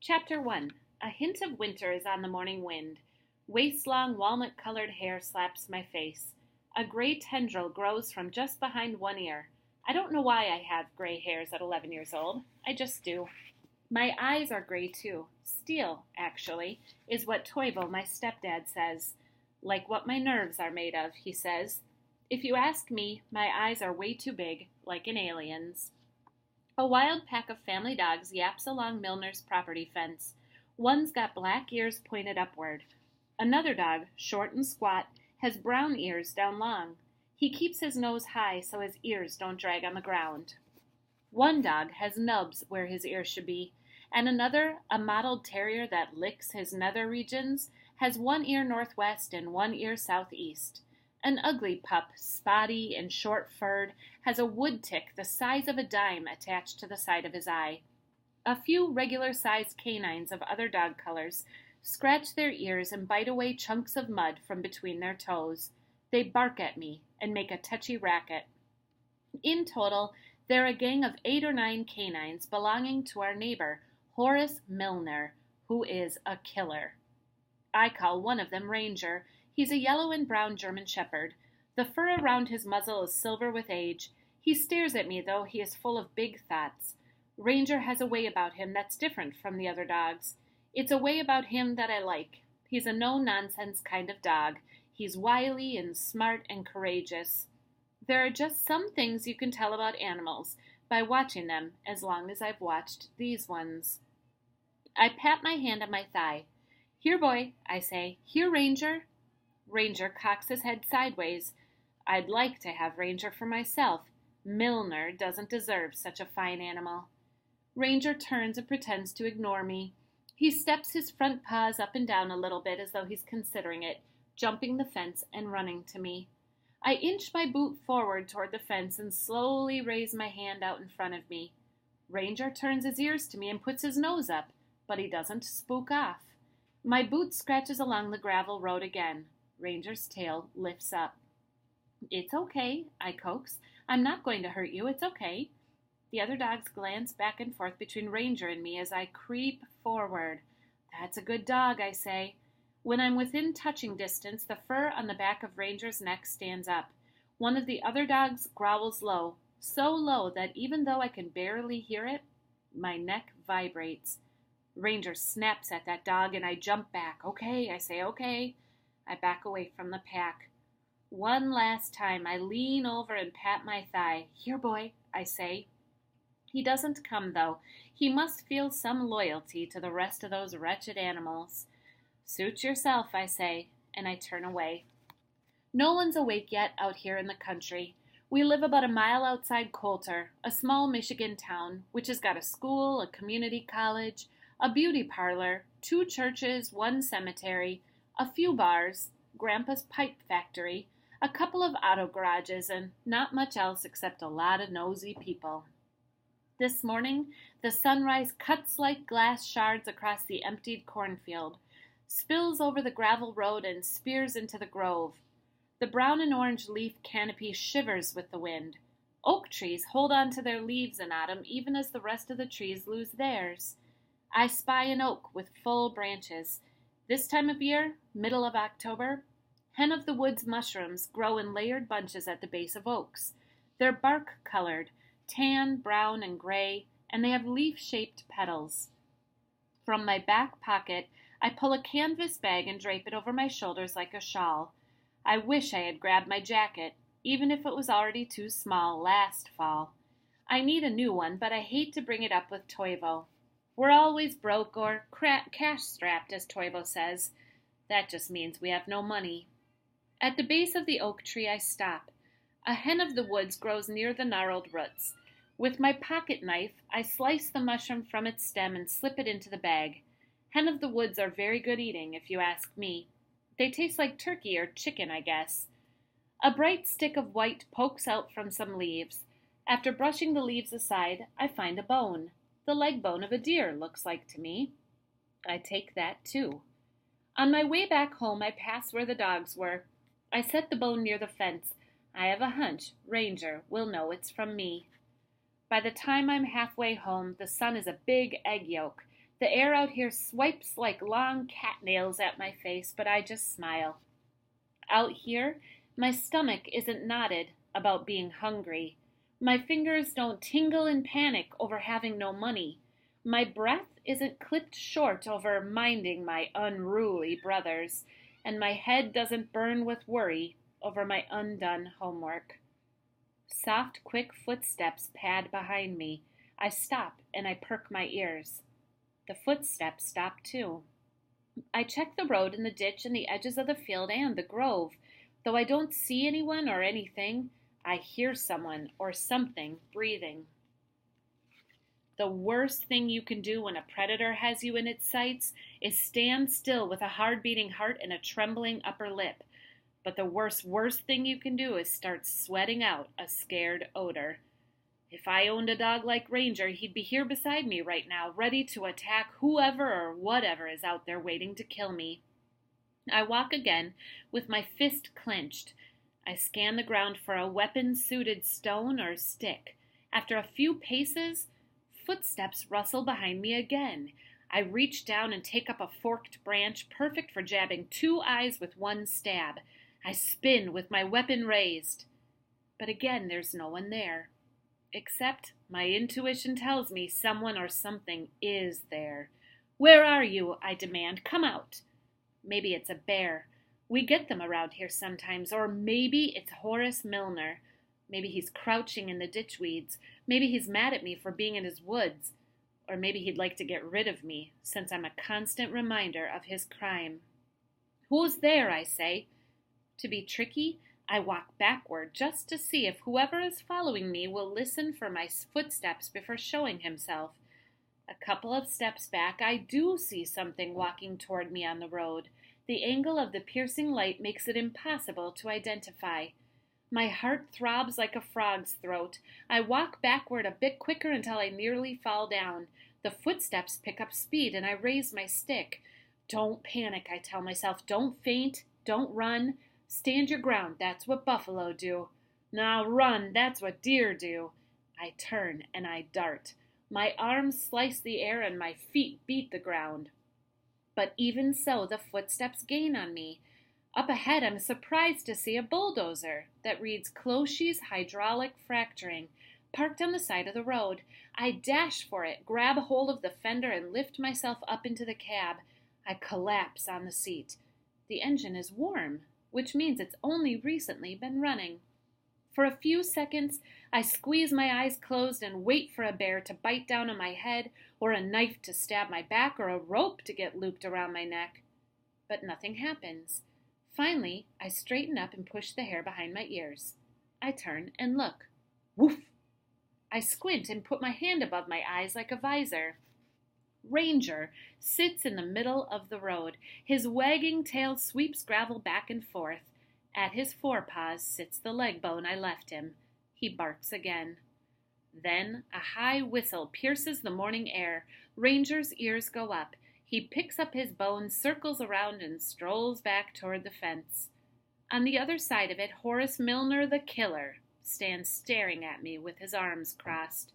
Chapter 1. A hint of winter is on the morning wind. Waist-long walnut-colored hair slaps my face. A gray tendril grows from just behind one ear. I don't know why I have gray hairs at 11 years old. I just do. My eyes are gray too. Steel, actually, is what Toivo, my stepdad, says. Like what my nerves are made of, he says. If you ask me, my eyes are way too big, like an alien's. A wild pack of family dogs yaps along Milner's property fence. One's got black ears pointed upward. Another dog, short and squat, has brown ears down long. He keeps his nose high so his ears don't drag on the ground. One dog has nubs where his ears should be, and another, a mottled terrier that licks his nether regions, has one ear northwest and one ear southeast. An ugly pup, spotty and short-furred, has a wood tick the size of a dime attached to the side of his eye. A few regular-sized canines of other dog colors scratch their ears and bite away chunks of mud from between their toes. They bark at me and make a touchy racket. In total, they're a gang of 8 or 9 canines belonging to our neighbor, Horace Milner, who is a killer. I call one of them Ranger. He's a yellow and brown German shepherd. The fur around his muzzle is silver with age. He stares at me, though he is full of big thoughts. Ranger has a way about him that's different from the other dogs. It's a way about him that I like. He's a no-nonsense kind of dog. He's wily and smart and courageous. There are just some things you can tell about animals by watching them, as long as I've watched these ones. I pat my hand on my thigh. "Here, boy," I say. "Here, Ranger." Ranger cocks his head sideways. I'd like to have Ranger for myself. Milner doesn't deserve such a fine animal. Ranger turns and pretends to ignore me. He steps his front paws up and down a little bit as though he's considering it, jumping the fence and running to me. I inch my boot forward toward the fence and slowly raise my hand out in front of me. Ranger turns his ears to me and puts his nose up, but he doesn't spook off. My boot scratches along the gravel road again. Ranger's tail lifts up. "It's okay," I coax. "I'm not going to hurt you. It's okay." The other dogs glance back and forth between Ranger and me as I creep forward. "That's a good dog," I say. When I'm within touching distance, the fur on the back of Ranger's neck stands up. One of the other dogs growls low, so low that even though I can barely hear it, my neck vibrates. Ranger snaps at that dog and I jump back. "Okay," I say, "okay." I back away from the pack. One last time, I lean over and pat my thigh. "Here, boy," I say. He doesn't come, though. He must feel some loyalty to the rest of those wretched animals. "Suit yourself," I say, and I turn away. No one's awake yet out here in the country. We live about a mile outside Coulter, a small Michigan town, which has got a school, a community college, a beauty parlor, 2 churches, 1 cemetery, a few bars, Grandpa's pipe factory, a couple of auto garages, and not much else except a lot of nosy people. This morning, the sunrise cuts like glass shards across the emptied cornfield, spills over the gravel road, and spears into the grove. The brown and orange leaf canopy shivers with the wind. Oak trees hold on to their leaves in autumn even as the rest of the trees lose theirs. I spy an oak with full branches. This time of year, middle of October, hen of the woods mushrooms grow in layered bunches at the base of oaks. They're bark-colored, tan, brown, and gray, and they have leaf-shaped petals. From my back pocket, I pull a canvas bag and drape it over my shoulders like a shawl. I wish I had grabbed my jacket, even if it was already too small last fall. I need a new one, but I hate to bring it up with Toivo. We're always broke or cash-strapped, as Toivo says. That just means we have no money. At the base of the oak tree, I stop. A hen of the woods grows near the gnarled roots. With my pocket knife, I slice the mushroom from its stem and slip it into the bag. Hen of the woods are very good eating, if you ask me. They taste like turkey or chicken, I guess. A bright stick of white pokes out from some leaves. After brushing the leaves aside, I find a bone. The leg bone of a deer, looks like to me. I take that, too. On my way back home, I pass where the dogs were. I set the bone near the fence. I have a hunch Ranger will know it's from me. By the time I'm halfway home, the sun is a big egg yolk. The air out here swipes like long cat nails at my face, but I just smile. Out here, my stomach isn't knotted about being hungry. My fingers don't tingle in panic over having no money. My breath isn't clipped short over minding my unruly brothers, and my head doesn't burn with worry over my undone homework. Soft, quick footsteps pad behind me. I stop and I perk my ears. The footsteps stop too. I check the road and the ditch and the edges of the field and the grove. Though I don't see anyone or anything, I hear someone or something breathing. The worst thing you can do when a predator has you in its sights is stand still with a hard beating heart and a trembling upper lip. But the worst thing you can do is start sweating out a scared odor. If I owned a dog like Ranger, he'd be here beside me right now, ready to attack whoever or whatever is out there waiting to kill me. I walk again with my fist clenched. I scan the ground for a weapon-suited stone or stick. After a few paces, footsteps rustle behind me again. I reach down and take up a forked branch, perfect for jabbing 2 eyes with 1 stab. I spin with my weapon raised. But again, there's no one there. Except my intuition tells me someone or something is there. Where are you? I demand. Come out. Maybe it's a bear. We get them around here sometimes. Or maybe it's Horace Milner. Maybe he's crouching in the ditch weeds. Maybe he's mad at me for being in his woods. Or maybe he'd like to get rid of me, since I'm a constant reminder of his crime. Who's there? I say. To be tricky, I walk backward just to see if whoever is following me will listen for my footsteps before showing himself. A couple of steps back, I do see something walking toward me on the road. The angle of the piercing light makes it impossible to identify. My heart throbs like a frog's throat. I walk backward a bit quicker until I nearly fall down. The footsteps pick up speed and I raise my stick. Don't panic, I tell myself. Don't faint. Don't run. Stand your ground, that's what buffalo do. Now run, that's what deer do. I turn and I dart. My arms slice the air and my feet beat the ground. But even so, the footsteps gain on me. Up ahead, I'm surprised to see a bulldozer that reads Closhie's Hydraulic Fracturing, parked on the side of the road. I dash for it, grab hold of the fender, and lift myself up into the cab. I collapse on the seat. The engine is warm, which means it's only recently been running. For a few seconds, I squeeze my eyes closed and wait for a bear to bite down on my head, or a knife to stab my back, or a rope to get looped around my neck. But nothing happens. Finally, I straighten up and push the hair behind my ears. I turn and look. Woof! I squint and put my hand above my eyes like a visor. Ranger sits in the middle of the road. His wagging tail sweeps gravel back and forth. At his forepaws sits the leg bone I left him. He barks again. Then a high whistle pierces the morning air. Ranger's ears go up. He picks up his bone, circles around, and strolls back toward the fence. On the other side of it, Horace Milner the killer stands staring at me with his arms crossed.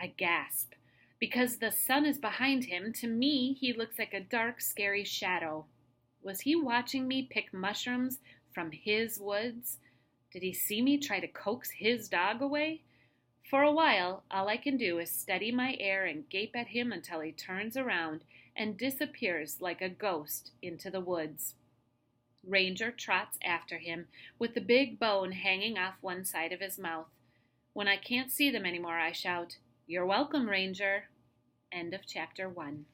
I gasp. Because the sun is behind him, to me he looks like a dark, scary shadow. Was he watching me pick mushrooms from his woods? Did he see me try to coax his dog away? For a while, all I can do is steady my air and gape at him until he turns around and disappears like a ghost into the woods. Ranger trots after him, with the big bone hanging off one side of his mouth. When I can't see them anymore, I shout, "You're welcome, Ranger." End of chapter 1.